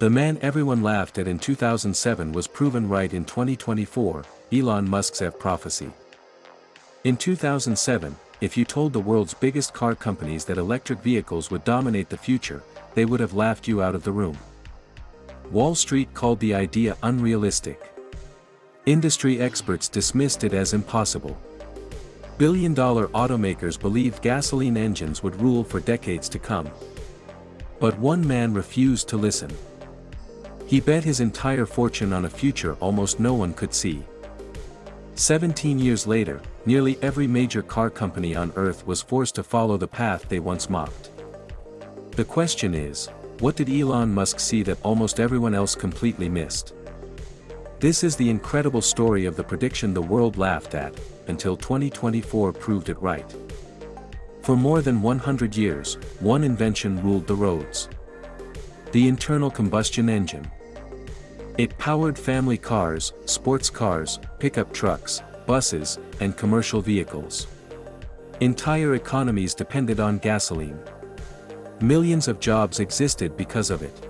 The man everyone laughed at in 2007 was proven right in 2024, Elon Musk's prophecy. In 2007, if you told the world's biggest car companies that electric vehicles would dominate the future, they would have laughed you out of the room. Wall Street called the idea unrealistic. Industry experts dismissed it as impossible. Billion-dollar automakers believed gasoline engines would rule for decades to come. But one man refused to listen. He bet his entire fortune on a future almost no one could see. 17 years later, nearly every major car company on Earth was forced to follow the path they once mocked. The question is, what did Elon Musk see that almost everyone else completely missed? This is the incredible story of the prediction the world laughed at, until 2024 proved it right. For more than 100 years, one invention ruled the roads. The internal combustion engine. It powered family cars, sports cars, pickup trucks, buses, and commercial vehicles. Entire economies depended on gasoline. Millions of jobs existed because of it.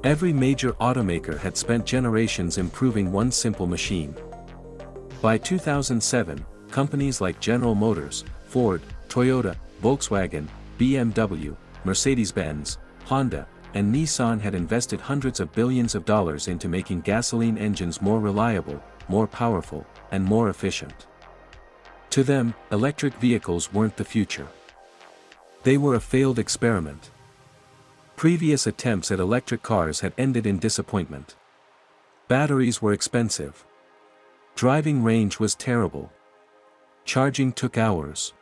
Every major automaker had spent generations improving one simple machine. By 2007, companies like General Motors, Ford, Toyota, Volkswagen, BMW, Mercedes-Benz, Honda, and Nissan had invested hundreds of billions of dollars into making gasoline engines more reliable, more powerful, and more efficient. To them, electric vehicles weren't the future. They were a failed experiment. Previous attempts at electric cars had ended in disappointment. Batteries were expensive. Driving range was terrible. Charging took hours.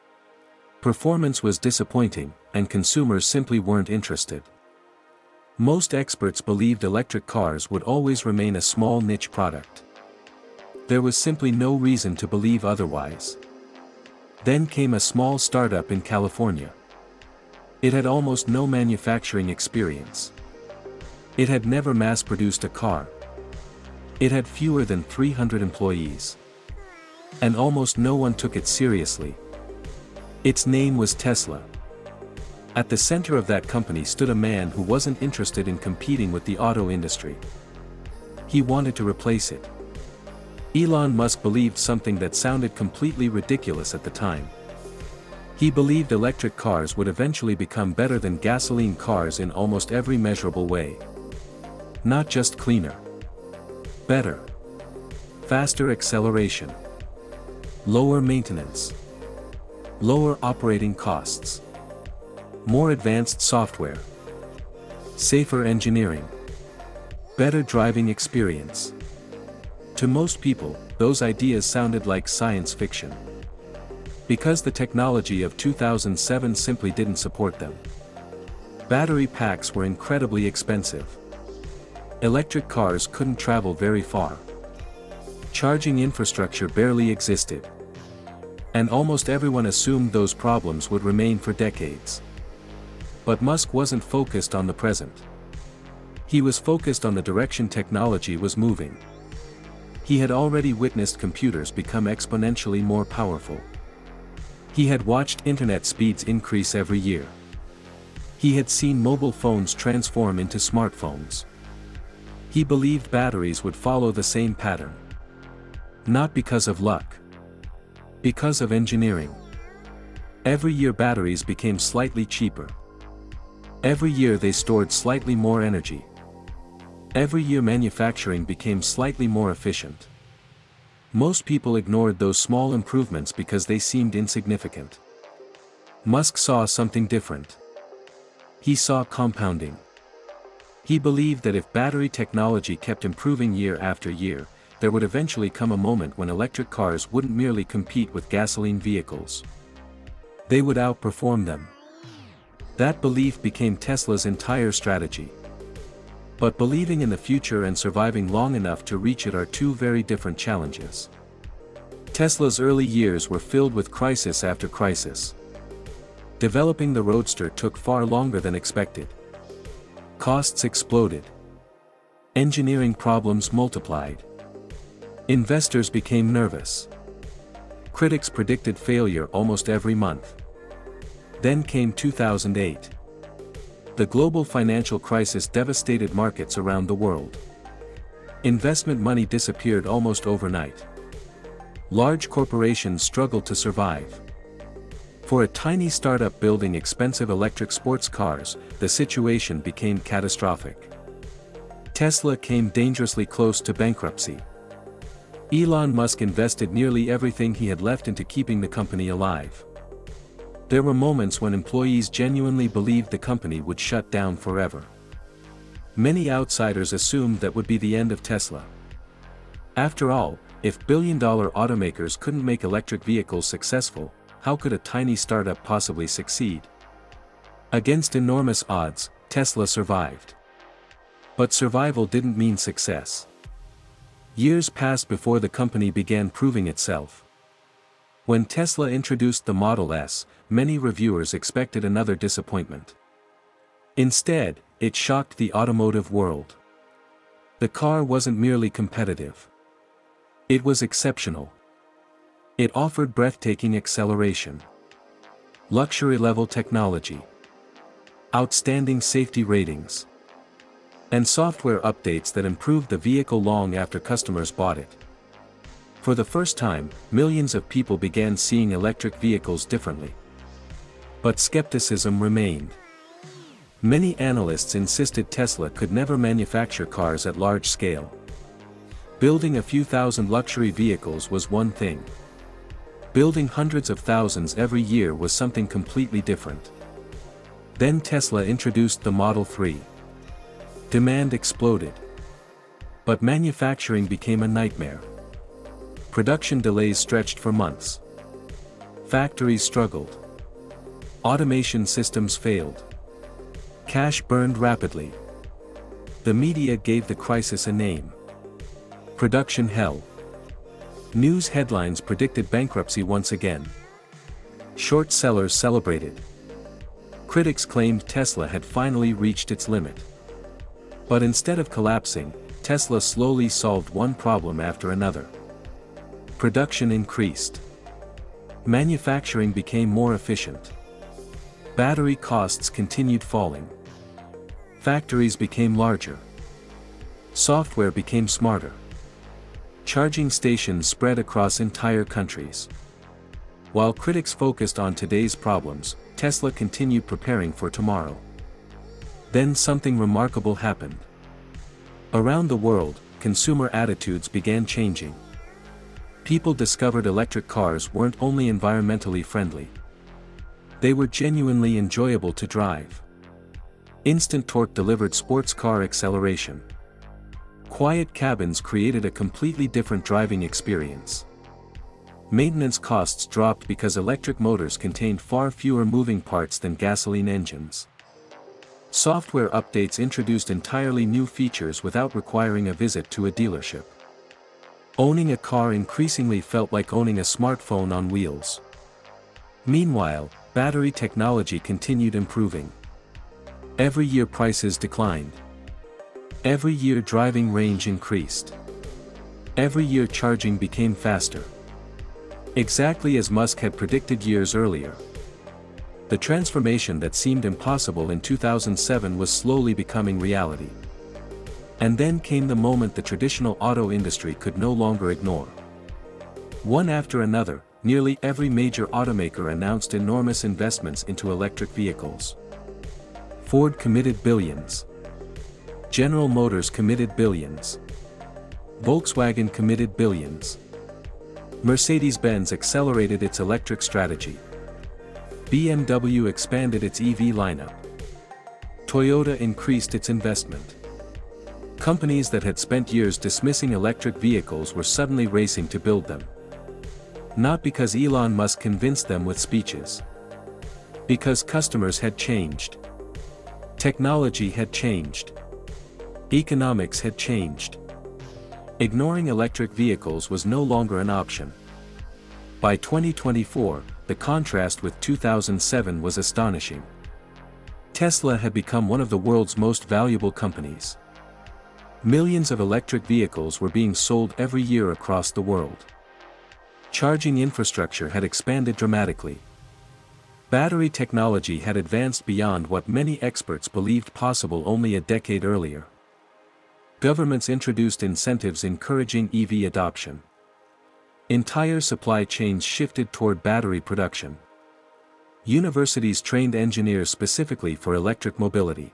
Performance was disappointing, and consumers simply weren't interested. Most experts believed electric cars would always remain a small niche product. There was simply no reason to believe otherwise. Then came a small startup in California. It had almost no manufacturing experience. It had never mass-produced a car. It had fewer than 300 employees. And almost no one took it seriously. Its name was Tesla. At the center of that company stood a man who wasn't interested in competing with the auto industry. He wanted to replace it. Elon Musk believed something that sounded completely ridiculous at the time. He believed electric cars would eventually become better than gasoline cars in almost every measurable way. Not just cleaner. Better. Faster acceleration. Lower maintenance. Lower operating costs. More advanced software. Safer engineering. Better driving experience. To most people, those ideas sounded like science fiction. Because the technology of 2007 simply didn't support them. Battery packs were incredibly expensive. Electric cars couldn't travel very far. Charging infrastructure barely existed. And almost everyone assumed those problems would remain for decades. But Musk wasn't focused on the present. He was focused on the direction technology was moving. He had already witnessed computers become exponentially more powerful. He had watched internet speeds increase every year. He had seen mobile phones transform into smartphones. He believed batteries would follow the same pattern. Not because of luck. Because of engineering. Every year batteries became slightly cheaper. Every year they stored slightly more energy. Every year manufacturing became slightly more efficient. Most people ignored those small improvements because they seemed insignificant. Musk saw something different. He saw compounding. He believed that if battery technology kept improving year after year, there would eventually come a moment when electric cars wouldn't merely compete with gasoline vehicles. They would outperform them. That belief became Tesla's entire strategy. But believing in the future and surviving long enough to reach it are two very different challenges. Tesla's early years were filled with crisis after crisis. Developing the Roadster took far longer than expected. Costs exploded. Engineering problems multiplied. Investors became nervous. Critics predicted failure almost every month. Then came 2008. The global financial crisis devastated markets around the world. Investment money disappeared almost overnight. Large corporations struggled to survive. For a tiny startup building expensive electric sports cars, the situation became catastrophic. Tesla came dangerously close to bankruptcy. Elon Musk invested nearly everything he had left into keeping the company alive. There were moments when employees genuinely believed the company would shut down forever. Many outsiders assumed that would be the end of Tesla. After all, if billion-dollar automakers couldn't make electric vehicles successful, how could a tiny startup possibly succeed? Against enormous odds, Tesla survived. But survival didn't mean success. Years passed before the company began proving itself. When Tesla introduced the Model S, many reviewers expected another disappointment. Instead, it shocked the automotive world. The car wasn't merely competitive. It was exceptional. It offered breathtaking acceleration, luxury-level technology, outstanding safety ratings, and software updates that improved the vehicle long after customers bought it. For the first time, millions of people began seeing electric vehicles differently. But skepticism remained. Many analysts insisted Tesla could never manufacture cars at large scale. Building a few thousand luxury vehicles was one thing. Building hundreds of thousands every year was something completely different. Then Tesla introduced the Model 3. Demand exploded. But manufacturing became a nightmare. Production delays stretched for months. Factories struggled. Automation systems failed. Cash burned rapidly. The media gave the crisis a name: production hell. News headlines predicted bankruptcy once again. Short sellers celebrated. Critics claimed Tesla had finally reached its limit. But instead of collapsing, Tesla slowly solved one problem after another. Production increased. Manufacturing became more efficient. Battery costs continued falling. Factories became larger. Software became smarter. Charging stations spread across entire countries. While critics focused on today's problems, Tesla continued preparing for tomorrow. Then something remarkable happened. Around the world, consumer attitudes began changing. People discovered electric cars weren't only environmentally friendly. They were genuinely enjoyable to drive. Instant torque delivered sports car acceleration. Quiet cabins created a completely different driving experience. Maintenance costs dropped because electric motors contained far fewer moving parts than gasoline engines. Software updates introduced entirely new features without requiring a visit to a dealership. Owning a car increasingly felt like owning a smartphone on wheels. Meanwhile, battery technology continued improving. Every year prices declined. Every year driving range increased. Every year charging became faster. Exactly as Musk had predicted years earlier. The transformation that seemed impossible in 2007 was slowly becoming reality. And then came the moment the traditional auto industry could no longer ignore. One after another, nearly every major automaker announced enormous investments into electric vehicles. Ford committed billions. General Motors committed billions. Volkswagen committed billions. Mercedes-Benz accelerated its electric strategy. BMW expanded its EV lineup. Toyota increased its investment. Companies that had spent years dismissing electric vehicles were suddenly racing to build them. Not because Elon Musk convinced them with speeches. Because customers had changed. Technology had changed. Economics had changed. Ignoring electric vehicles was no longer an option. By 2024, the contrast with 2007 was astonishing. Tesla had become one of the world's most valuable companies. Millions of electric vehicles were being sold every year across the world. Charging infrastructure had expanded dramatically. Battery technology had advanced beyond what many experts believed possible only a decade earlier. Governments introduced incentives encouraging EV adoption. Entire supply chains shifted toward battery production. Universities trained engineers specifically for electric mobility.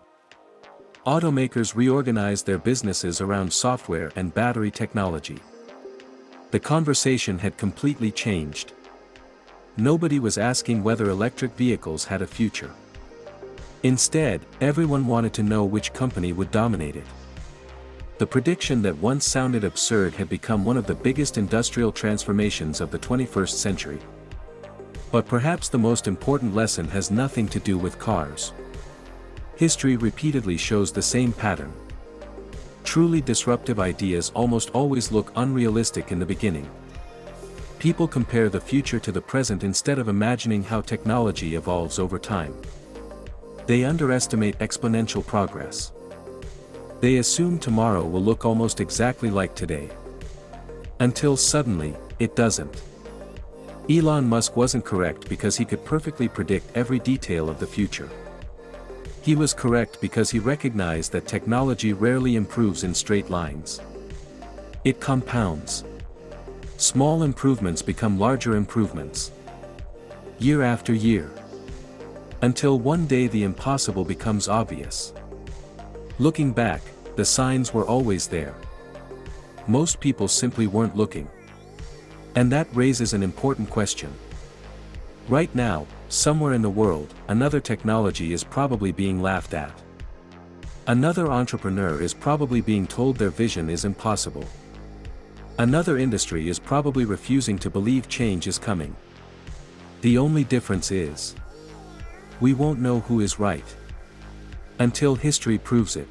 Automakers reorganized their businesses around software and battery technology. The conversation had completely changed. Nobody was asking whether electric vehicles had a future. Instead, everyone wanted to know which company would dominate it. The prediction that once sounded absurd had become one of the biggest industrial transformations of the 21st century. But perhaps the most important lesson has nothing to do with cars. History repeatedly shows the same pattern. Truly disruptive ideas almost always look unrealistic in the beginning. People compare the future to the present instead of imagining how technology evolves over time. They underestimate exponential progress. They assume tomorrow will look almost exactly like today. Until suddenly, it doesn't. Elon Musk wasn't correct because he could perfectly predict every detail of the future. He was correct because he recognized that technology rarely improves in straight lines. It compounds. Small improvements become larger improvements. Year after year. Until one day the impossible becomes obvious. Looking back, the signs were always there. Most people simply weren't looking. And that raises an important question. Right now, somewhere in the world, another technology is probably being laughed at. Another entrepreneur is probably being told their vision is impossible. Another industry is probably refusing to believe change is coming. The only difference is, we won't know who is right until history proves it.